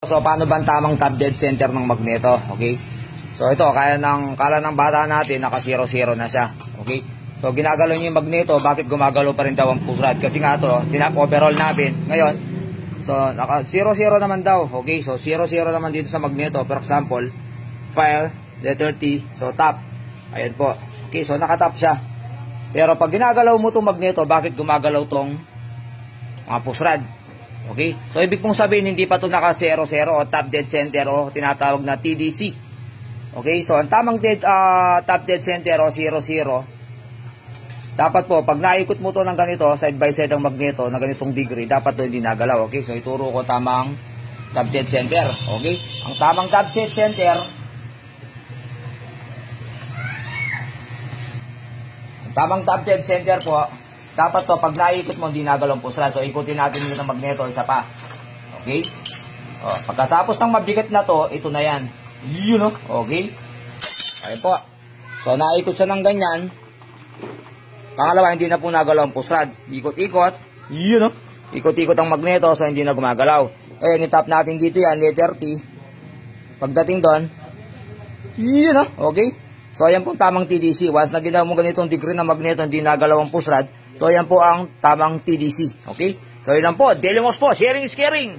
So, paano ba ang tamang top dead center ng magneto? Okay? So, ito, kala ng bata natin, naka 0-0 na siya. Okay? So, ginagalaw niyo yung magneto, bakit gumagalaw pa rin daw ang push rod? Kasi nga ito, overall natin. Ngayon, so, naka 0-0 naman daw. Okay? So, 0-0 naman dito sa magneto. For example, fire, letter T, so top. Ayan po. Okay, so naka-top siya. Pero pag ginagalaw mo itong magneto, bakit gumagalaw tong mga push rod? Okay? So, ibig pong sabihin, hindi pa ito naka 0-0 o top dead center o tinatawag na TDC. Okay? So, ang tamang top dead center o 0-0, dapat po, pag naikot mo ito ng ganito, side by side ang magneto na ganitong degree, dapat ito hindi nagalaw. Okay? So, ituro ko tamang top dead center. Okay? Ang tamang top dead center, po, dapat to, pag naikot mo, hindi nagalaw ang push rod. So, ikutin natin yung magneto, isa pa. Okay? O, pagkatapos ng mabigat na to, ito na yan. Yun, no? Okay? Ayun po. So, naikot siya ng ganyan. Pangalawa, hindi na po nagalaw ang push rod. Ikot-ikot. Yun, no? Ikot-ikot ang magneto, so hindi na gumagalaw. Ayun, itap natin dito yan, letter T. Pagdating doon, yun, no? Okay? So, ayan po tamang TDC. Once na ginawa mo ganitong degree ng magneto, hindi nagalaw ang push rod. So, ayan po ang tamang TDC. Okay? So, yun lang po. Daily Mox po. Sharing is caring.